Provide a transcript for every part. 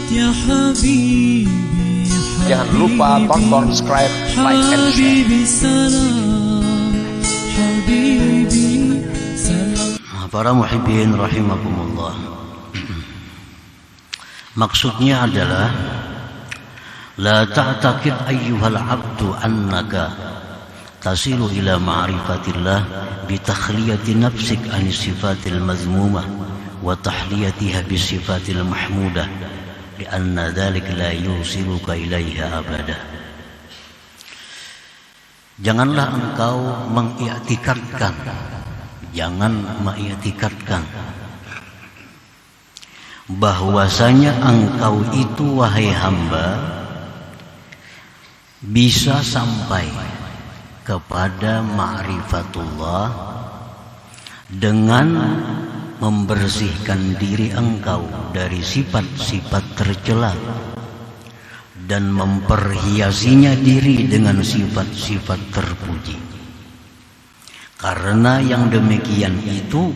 يا حبيبي Jangan lupa tonton, subscribe, like, and share. حبيبي سلام حبيبي سلام. Para muhibbin rahimakumullah, maksudnya adalah la ta'taqid ayyuhal abdu annaka tasilu ila ma'rifatillah bi takhliyati nafsik an sifatil mazmumah wa tahliyatiha bi sifatil mahmudah lianna dhalik la yusiluka ilaiha abada. Janganlah engkau mengiktikadkan, jangan mengiktikadkan bahwasanya engkau itu wahai hamba bisa sampai kepada ma'rifatullah dengan membersihkan diri engkau dari sifat-sifat tercela dan memperhiasinya diri dengan sifat-sifat terpuji. Karena yang demikian itu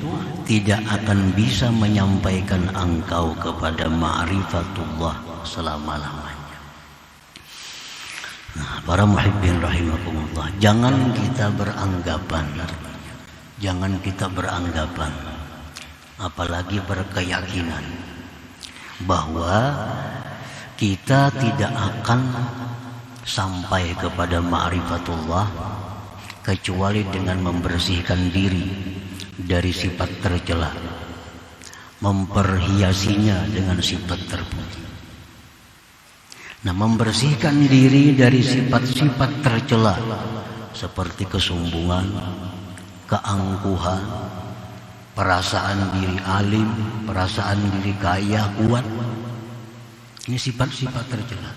tidak akan bisa menyampaikan engkau kepada ma'rifatullah selama-lamanya. Nah, para muhibbin rahimakumullah, jangan kita beranggapan, apalagi berkeyakinan bahwa kita tidak akan sampai kepada ma'rifatullah kecuali dengan membersihkan diri dari sifat tercela, memperhiasinya dengan sifat terpuji. Nah, membersihkan diri dari sifat-sifat tercela seperti kesombongan, keangkuhan, perasaan diri alim, perasaan diri kaya, kuat. Ini sifat-sifat tercela.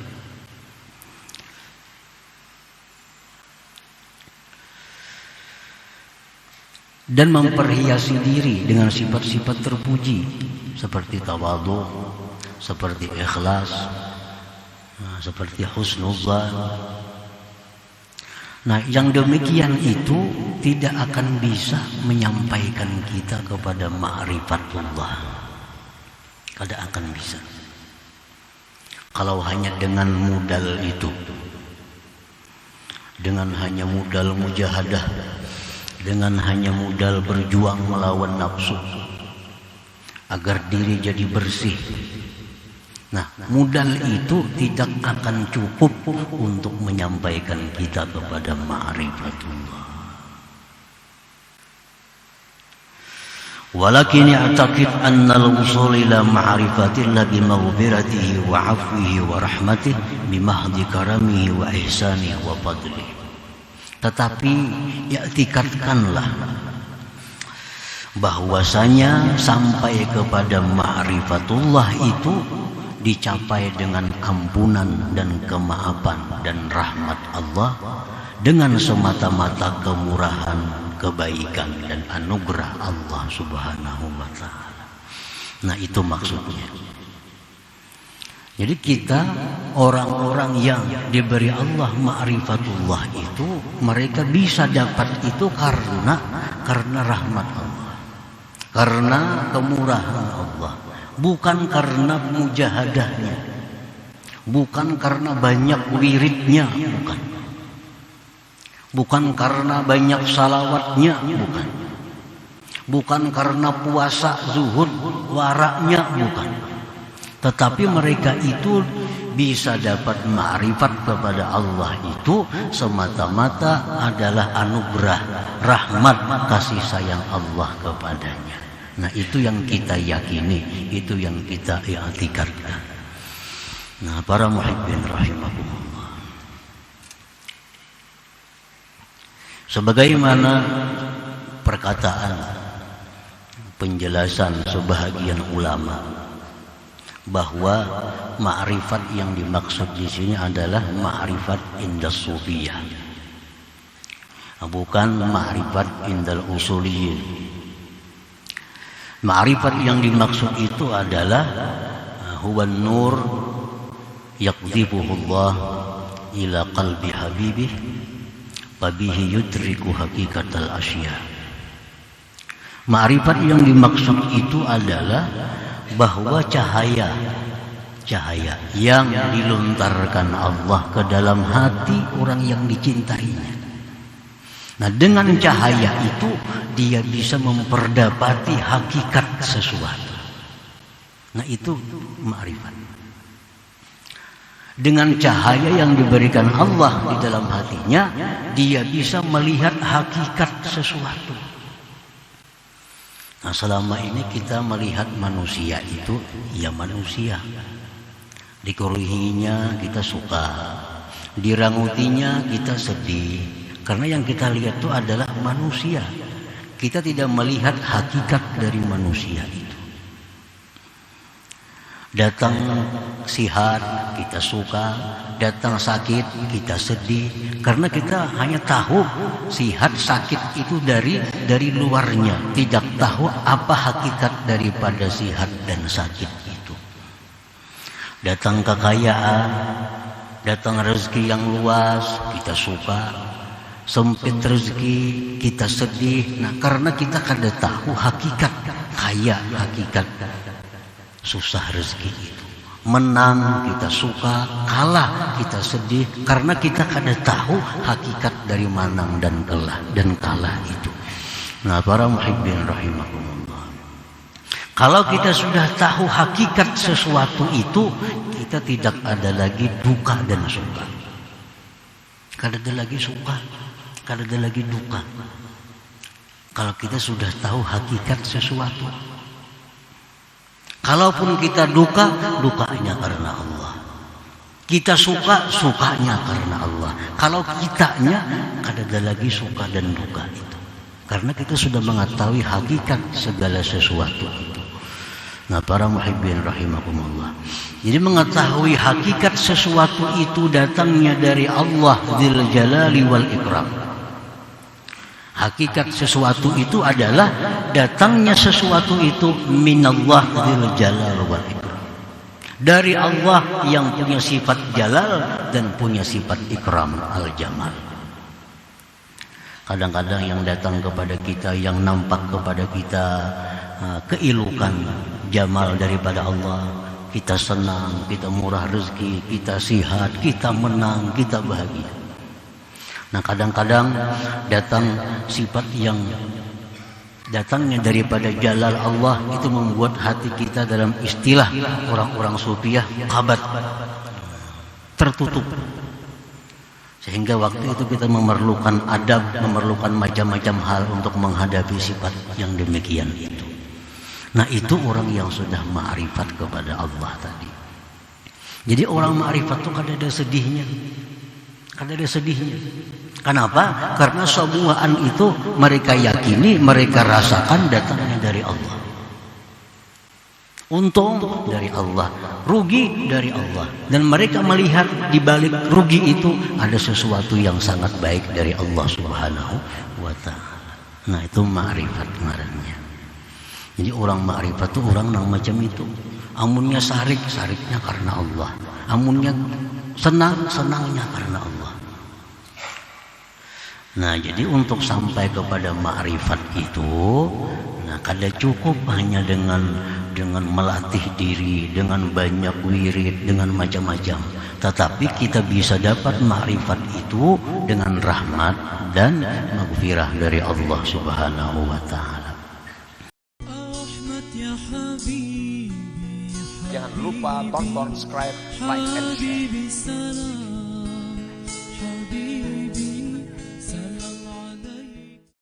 Dan memperhiasi diri dengan sifat-sifat terpuji seperti tawadhu, seperti ikhlas, seperti husnudzan. Nah, yang demikian itu tidak akan bisa menyampaikan kita kepada ma'rifatullah. Tidak akan bisa. Kalau hanya dengan modal itu, dengan hanya modal mujahadah, dengan hanya modal berjuang melawan nafsu agar diri jadi bersih. Nah, modal itu tidak akan cukup untuk menyampaikan kita kepada ma'rifatullah. Walakin i'taqid anna al-wusul ila ma'rifatillah bi maghfiratihi wa 'afwihi wa rahmatihi bi mahdi karamihi wa ihsanihi wa fadlihi. Tetapi i'tikadkanlah bahwasanya sampai kepada ma'rifatullah itu dicapai dengan ampunan dan kemaafan dan rahmat Allah dengan semata-mata kemurahan, kebaikan dan anugerah Allah Subhanahu wa ta'ala. Nah, itu maksudnya. Jadi kita orang-orang yang diberi Allah ma'rifatullah itu, mereka bisa dapat itu karena rahmat Allah, karena kemurahan Allah, bukan karena mujahadahnya, bukan karena banyak wiridnya, bukan karena banyak salawatnya, bukan karena puasa zuhud waraknya, bukan. Tetapi mereka itu bisa dapat ma'rifat kepada Allah itu semata-mata adalah anugerah, rahmat, kasih sayang Allah kepadanya. Nah, itu yang kita yakini, itu yang kita i'tikadkan. Nah, para muhibbin rahimakumullah, sebagaimana perkataan penjelasan sebahagian ulama bahwa ma'rifat yang dimaksud di sini adalah ma'rifat indas sufiyah, bukan ma'rifat indal usuliyyin. Ma'rifat yang dimaksud itu adalah huwa nur yaqdhibuhullah ila qalbi habibih fabihi yudriku hakikatal asya. Ma'rifat yang dimaksud itu adalah bahwa cahaya cahaya yang dilontarkan Allah ke dalam hati orang yang dicintainya. Nah, dengan cahaya itu dia bisa memperdapati hakikat sesuatu. Nah, itu ma'rifat. Dengan cahaya yang diberikan Allah di dalam hatinya, dia bisa melihat hakikat sesuatu. Nah, selama ini kita melihat manusia itu ya manusia. Dikeruhinya kita suka, dirangutinya kita sedih. Karena yang kita lihat itu adalah manusia. Kita tidak melihat hakikat dari manusia itu. Datang sihat kita suka, datang sakit kita sedih, karena kita hanya tahu sihat sakit itu dari luarnya, tidak tahu apa hakikat daripada sihat dan sakit itu. Datang kekayaan, datang rezeki yang luas kita suka, sempit rezeki kita sedih. Nah, karena kita kada tahu hakikat kaya, hakikat susah rezeki itu. Menang kita suka, kalah kita sedih, karena kita kada tahu hakikat dari menang dan kalah itu. Nah, para muhibbin rahimakumullah, kalau kita sudah tahu hakikat sesuatu itu, kita tidak ada lagi duka dan suka. Kada ada lagi suka, kada ada lagi duka. Kalau kita sudah tahu hakikat sesuatu. Kalaupun kita duka, dukanya karena Allah. Kita suka, sukanya karena Allah. Kalau kitanya, kada ada lagi suka dan duka itu. Karena kita sudah mengetahui hakikat segala sesuatu itu. Nah, para muhibbin rahimakumullah, jadi mengetahui hakikat sesuatu itu datangnya dari Allah Dzul Jalali wal Ikram. Hakikat sesuatu itu adalah datangnya sesuatu itu minallah dzil jalal wal ikram, dari Allah yang punya sifat jalal dan punya sifat ikram al jamal. Kadang-kadang yang datang kepada kita, yang nampak kepada kita keilukan jamal daripada Allah, kita senang, kita murah rezeki, kita sihat, kita menang, kita bahagia. Nah, kadang-kadang datang sifat yang datangnya daripada jalal Allah itu membuat hati kita, dalam istilah orang-orang sufiah, kabat, tertutup. Sehingga waktu itu kita memerlukan adab, memerlukan macam-macam hal untuk menghadapi sifat yang demikian itu. Nah, itu orang yang sudah ma'rifat kepada Allah tadi. Jadi orang ma'rifat itu kada ada sedihnya. Kada ada sedihnya. Kenapa? Karena semuaan itu mereka yakini, mereka rasakan datangnya dari Allah. Untung dari Allah, rugi dari Allah. Dan mereka melihat di balik rugi itu ada sesuatu yang sangat baik dari Allah Subhanahu wa ta'ala. Nah, itu ma'rifat ngarannya. Jadi orang ma'rifat itu orang yang macam itu. Amunnya sarik, sariknya karena Allah. Amunnya senang, senangnya karena Allah. Nah, jadi untuk sampai kepada ma'rifat itu, nah, kada cukup hanya dengan melatih diri, dengan banyak wirid, dengan macam-macam. Tetapi kita bisa dapat ma'rifat itu dengan rahmat dan maghfirah dari Allah Subhanahu wa ta'ala. Jangan lupa tonton, subscribe, like, and share.